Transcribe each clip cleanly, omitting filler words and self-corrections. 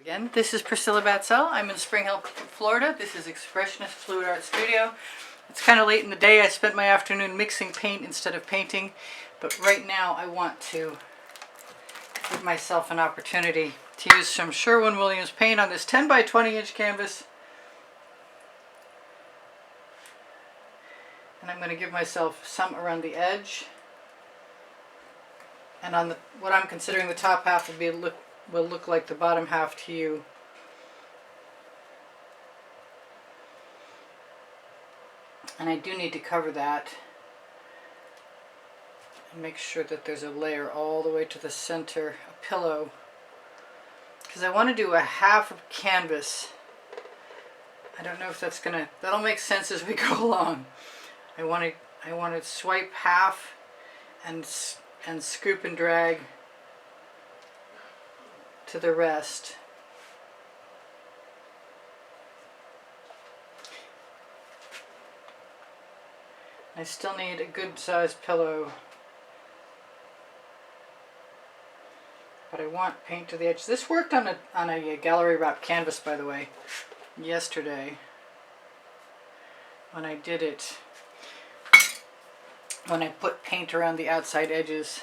Again, this is Priscilla Batzell. I'm in Spring Hill, Florida. This is Expressionist Fluid Art Studio. It's kind of late in the day. I spent my afternoon mixing paint instead of painting, but right now I want to give myself an opportunity to use some Sherwin Williams paint on this 10 by 20 inch canvas. And I'm going to give myself some around the edge. And on what I'm considering the top half will look like the bottom half to you. And I do need to cover that and make sure that there's a layer all the way to the center, a pillow, because I want to do a half of canvas. I don't know if that'll make sense as we go along. I want to swipe half and scoop and drag to the rest. I still need a good sized pillow, but I want paint to the edge. This worked on a gallery wrap canvas, by the way, yesterday when I did it, when I put paint around the outside edges.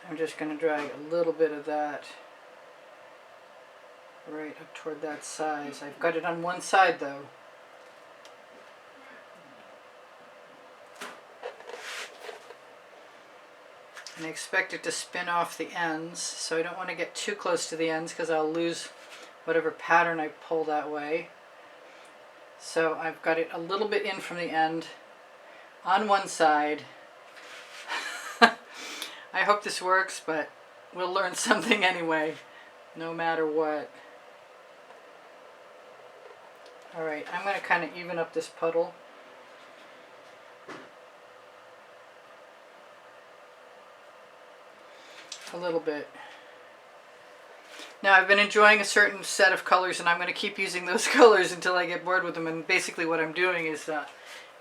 I'm just going to drag a little bit of that right up toward that size. I've got it on one side though. And I expect it to spin off the ends, so I don't want to get too close to the ends because I'll lose whatever pattern I pull that way. So I've got it a little bit in from the end on one side. I hope this works, but we'll learn something anyway, no matter what. Alright, I'm going to kind of even up this puddle. A little bit. Now I've been enjoying a certain set of colors, and I'm going to keep using those colors until I get bored with them. And basically what I'm doing is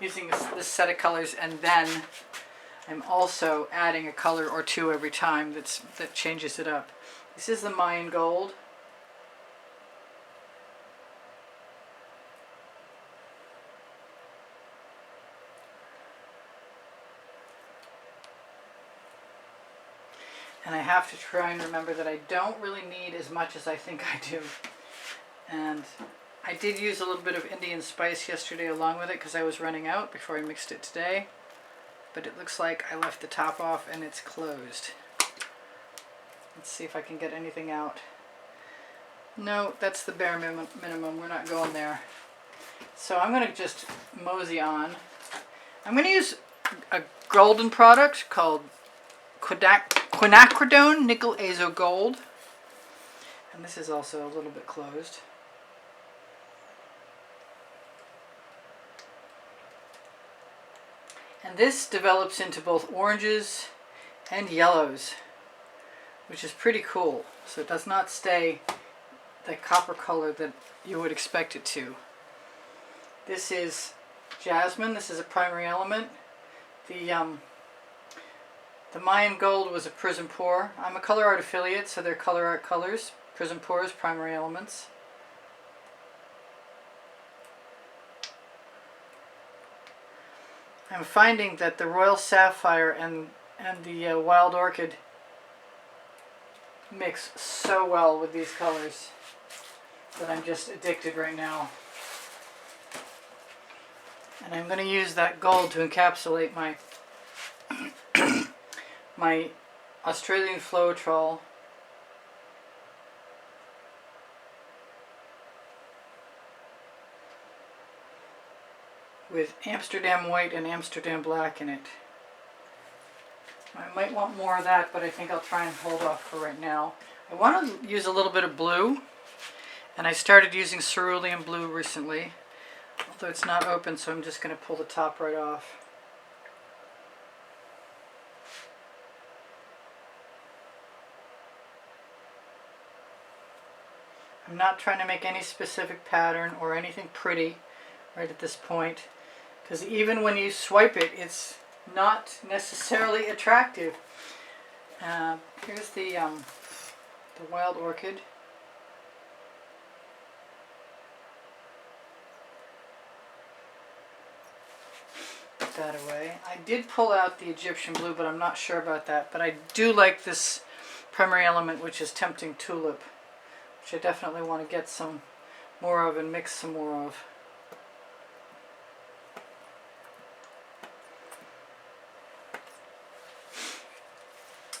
using this set of colors, and then I'm also adding a color or two every time that changes it up. This is the Mayan Gold. And I have to try and remember that I don't really need as much as I think I do. And I did use a little bit of Indian spice yesterday along with it because I was running out before I mixed it today. But it looks like I left the top off and it's closed. Let's see if I can get anything out. No, that's the bare minimum. We're not going there. So I'm going to just mosey on. I'm going to use a golden product called Quinacridone Nickel Azo Gold. And this is also a little bit closed. And this develops into both oranges and yellows, which is pretty cool. So it does not stay the copper color that you would expect it to. This is Jasmine. This is a primary element. The Mayan Gold was a Prizm Pour. I'm a Colour Arte affiliate, so they're Colour Arte colors. Prizm Pours Primary Elements. I'm finding that the Royal Sapphire and the Wild Orchid mix so well with these colors that I'm just addicted right now. And I'm going to use that gold to encapsulate my my Australian Floetrol. With Amsterdam White and Amsterdam Black in it. I might want more of that, but I think I'll try and hold off for right now. I want to use a little bit of blue, and I started using Cerulean blue recently, although it's not open, so I'm just going to pull the top right off. I'm not trying to make any specific pattern or anything pretty. right at this point, because even when you swipe it, it's not necessarily attractive. Here's the wild orchid. Put that away. I did pull out the Egyptian blue, but I'm not sure about that. But I do like this Primary Element, which is Tempting Tulip, which I definitely want to get some more of and mix some more of.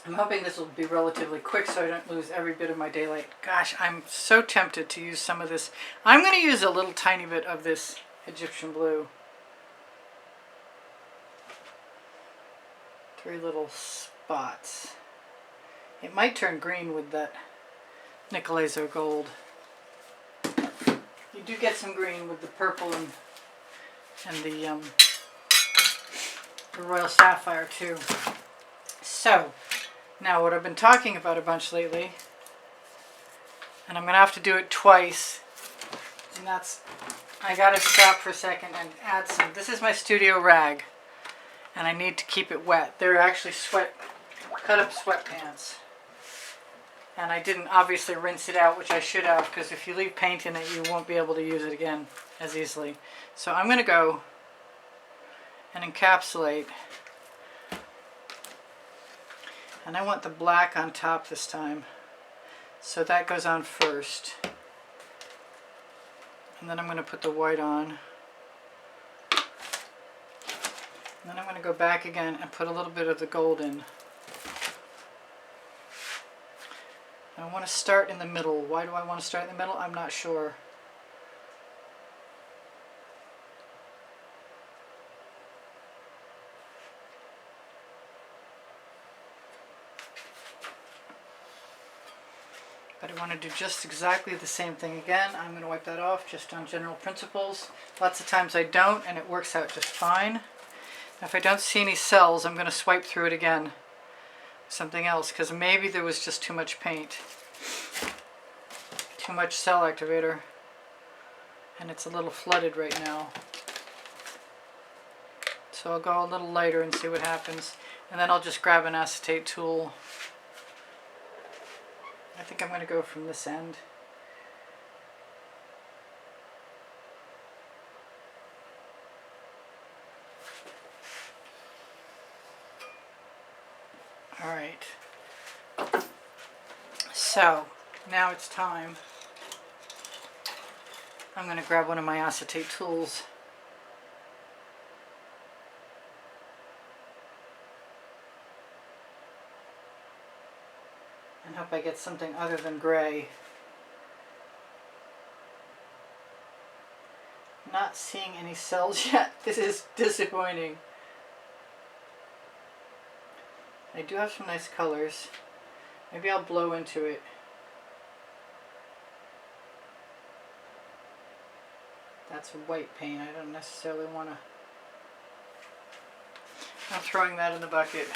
I'm hoping this will be relatively quick so I don't lose every bit of my daylight. Gosh, I'm so tempted to use some of this. I'm going to use a little tiny bit of this Egyptian blue. 3 little spots. It might turn green with that Nickel Azo Gold. You do get some green with the purple and the Royal Sapphire too. So, now what I've been talking about a bunch lately, and I'm going to have to do it twice, and that's, I got to stop for a second and add some. This is my studio rag, and I need to keep it wet. They're actually cut up sweatpants. And I didn't obviously rinse it out, which I should have, because if you leave paint in it, you won't be able to use it again as easily. So I'm going to go and encapsulate. And I want the black on top this time. So that goes on first. And then I'm going to put the white on. And then I'm going to go back again and put a little bit of the gold in. I want to start in the middle. Why do I want to start in the middle? I'm not sure. But I want to do just exactly the same thing again. I'm going to wipe that off just on general principles. Lots of times I don't, and it works out just fine. Now, if I don't see any cells, I'm going to swipe through it again. Something else, because maybe there was just too much paint, too much cell activator, and it's a little flooded right now. So I'll go a little lighter and see what happens, and then I'll just grab an acetate tool. I think I'm going to go from this end. Alright, so now it's time. I'm going to grab one of my acetate tools. And hope I get something other than gray. Not seeing any cells yet. This is disappointing. I do have some nice colors. Maybe I'll blow into it. That's white paint. I don't necessarily want to. I'm throwing that in the bucket.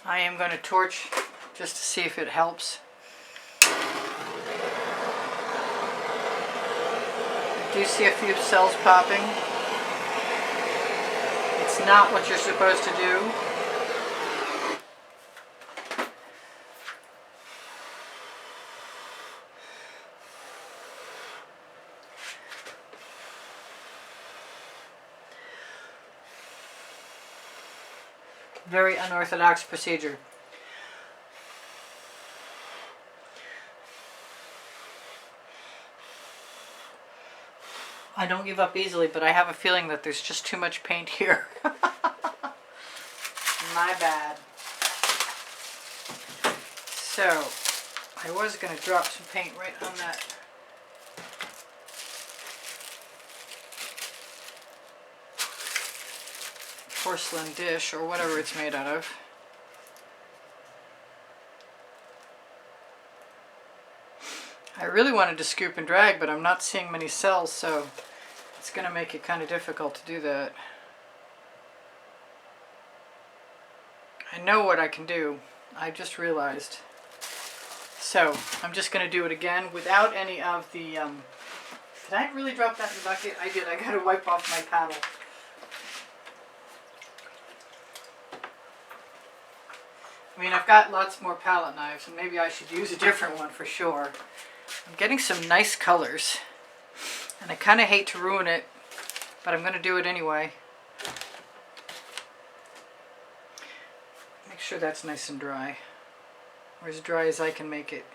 I am going to torch just to see if it helps. I do see a few cells popping. It's not what you're supposed to do. Very unorthodox procedure. I don't give up easily, but I have a feeling that there's just too much paint here. My bad. So, I was going to drop some paint right on that porcelain dish or whatever it's made out of. I really wanted to scoop and drag, but I'm not seeing many cells, so it's going to make it kind of difficult to do that. I know what I can do. I just realized. So I'm just going to do it again without any of the Did I really drop that in the bucket? I did. I gotta wipe off my paddle. I mean, I've got lots more palette knives, and maybe I should use a different one for sure. I'm getting some nice colors, and I kind of hate to ruin it, but I'm going to do it anyway. Make sure that's nice and dry, or as dry as I can make it.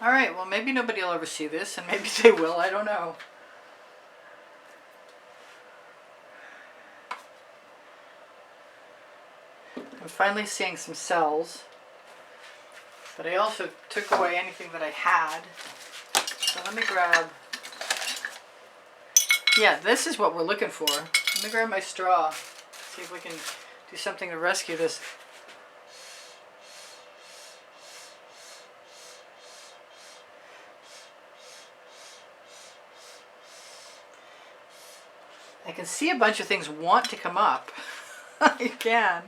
Alright, well maybe nobody will ever see this, and maybe they will, I don't know. I'm finally seeing some cells, but I also took away anything that I had. So let me grab, yeah, this is what we're looking for. Let me grab my straw, see if we can do something to rescue this. I can see a bunch of things want to come up. You can.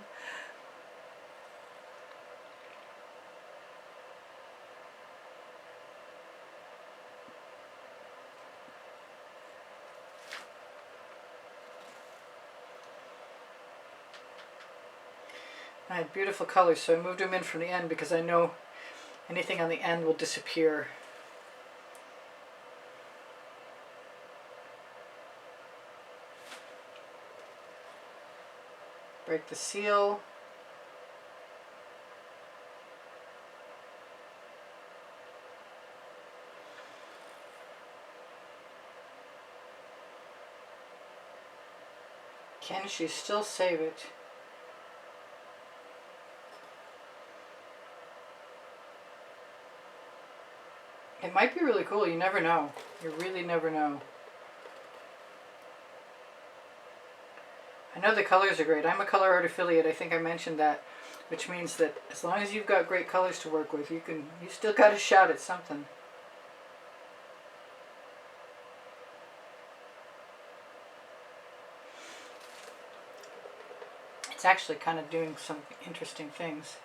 I had beautiful colors, so I moved them in from the end because I know anything on the end will disappear. Break the seal. Can she still save it? It might be really cool, you never know. You really never know. I know the colors are great. I'm a Colour Arte affiliate, I think I mentioned that, which means that as long as you've got great colors to work with, you still got a shot at something. It's actually kind of doing some interesting things.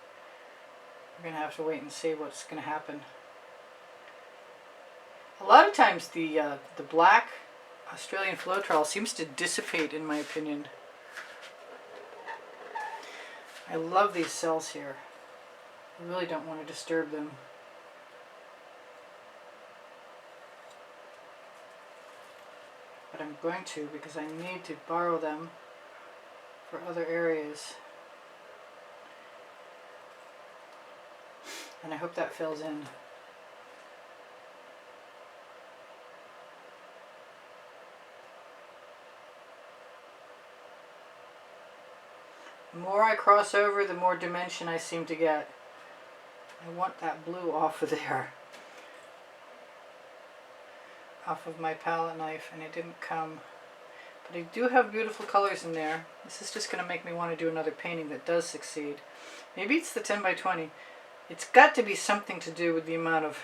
We're going to have to wait and see what's going to happen. A lot of times the black Australian Floetrol seems to dissipate, in my opinion. I love these cells here. I really don't want to disturb them. But I'm going to, because I need to borrow them for other areas. And I hope that fills in. The more I cross over, the more dimension I seem to get. I want that blue off of there. Off of my palette knife, and it didn't come. But I do have beautiful colors in there. This is just going to make me want to do another painting that does succeed. Maybe it's the 10 by 20. It's got to be something to do with the amount of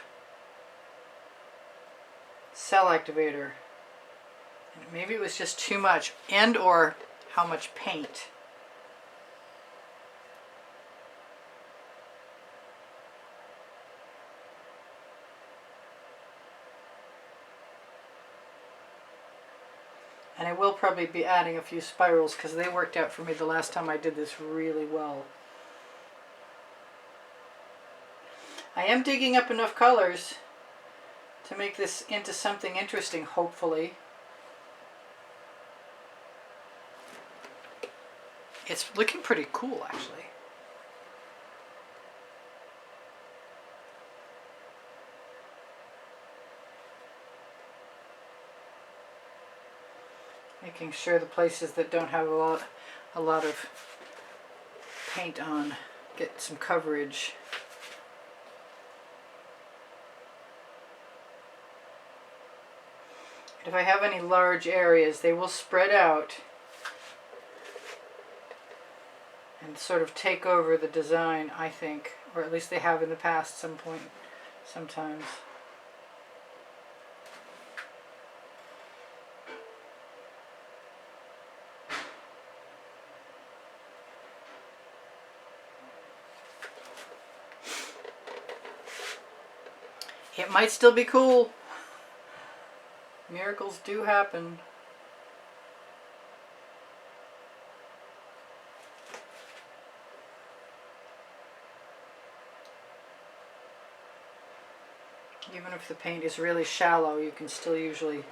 cell activator. And maybe it was just too much, and or how much paint. And I will probably be adding a few spirals because they worked out for me the last time I did this really well. I am digging up enough colors to make this into something interesting, hopefully. It's looking pretty cool, actually. Making sure the places that don't have a lot of paint on get some coverage. If I have any large areas, they will spread out and sort of take over the design, I think. or at least they have in the past some point, sometimes. It might still be cool. Miracles do happen. Even if the paint is really shallow, you can still usually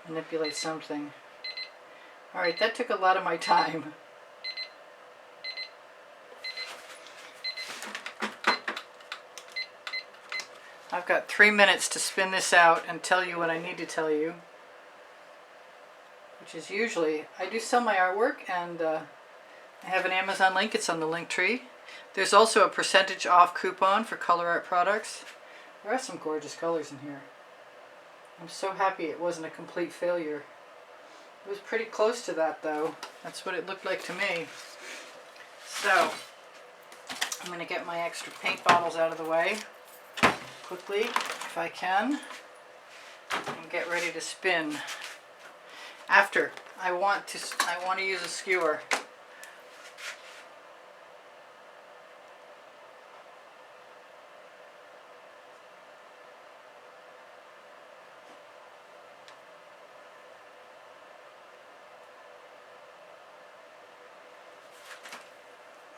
manipulate something. Alright, that took a lot of my time. I've got 3 minutes to spin this out and tell you what I need to tell you. Which is usually, I do sell my artwork, and I have an Amazon link. It's on the link tree. There's also a % off coupon for Colour Arte products. There are some gorgeous colors in here. I'm so happy it wasn't a complete failure. It was pretty close to that though. That's what it looked like to me. So, I'm going to get my extra paint bottles out of the way quickly, if I can, and get ready to spin. After, I want to use a skewer.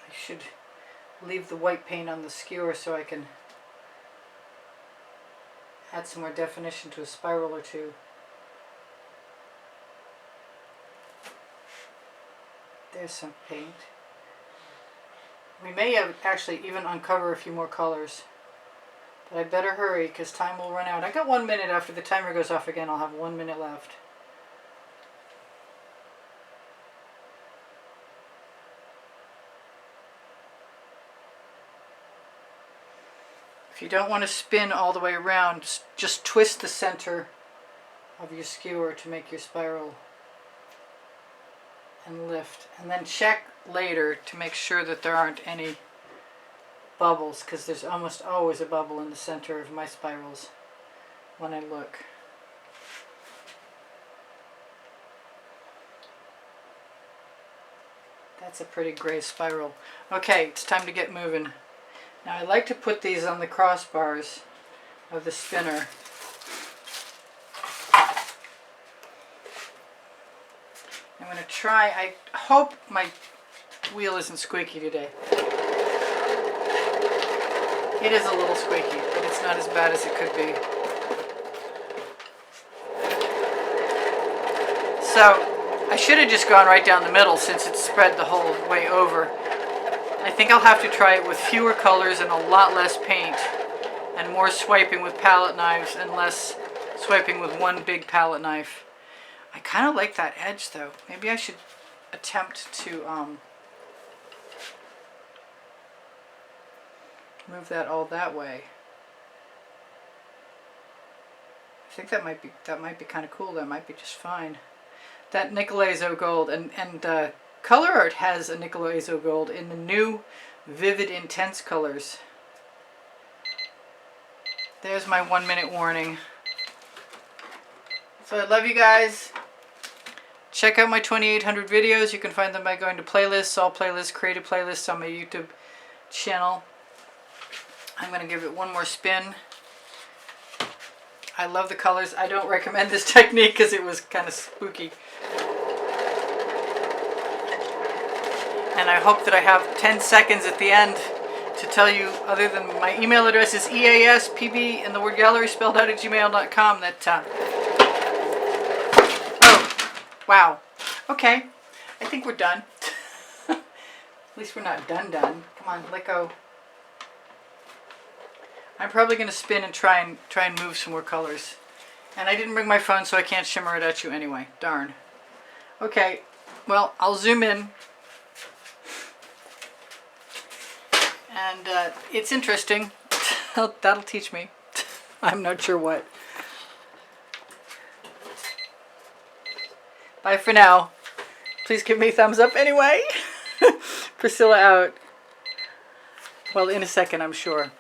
I should leave the white paint on the skewer so I can add some more definition to a spiral or two. There's some paint. We may have actually even uncover a few more colors, but I better hurry because time will run out. I got 1 minute. After the timer goes off again, I'll have 1 minute left. If you don't want to spin all the way around, just twist the center of your skewer to make your spiral and lift. And then check later to make sure that there aren't any bubbles, because there's almost always a bubble in the center of my spirals when I look. That's a pretty gray spiral. Okay, it's time to get moving. Now I like to put these on the crossbars of the spinner. I'm going to try, I hope my wheel isn't squeaky today. It is a little squeaky, but it's not as bad as it could be. So I should have just gone right down the middle since it's spread the whole way over. I think I'll have to try it with fewer colors and a lot less paint, and more swiping with palette knives and less swiping with one big palette knife. I kind of like that edge though. Maybe I should attempt to move that all that way. I think that might be kind of cool. That might be just fine. That Nickel Azo Gold and Colour Arte has a Nickel Azo Gold in the new Vivid Intense colors. There's my 1 minute warning. So I love you guys. Check out my 2800 videos. You can find them by going to playlists, all playlists, creative playlists on my YouTube channel. I'm going to give it one more spin. I love the colors. I don't recommend this technique because it was kind of spooky. And I hope that I have 10 seconds at the end to tell you, other than my email address is easpbgallery and the word gallery spelled out at gmail.com, that, oh, wow. Okay, I think we're done. At least we're not done. Come on, let go. I'm probably going to spin and try and move some more colors. And I didn't bring my phone, so I can't shimmer it at you anyway. Darn. Okay, well, I'll zoom in. And it's interesting. That'll teach me. I'm not sure what. Bye for now. Please give me a thumbs up anyway. Priscilla out. Well, in a second, I'm sure.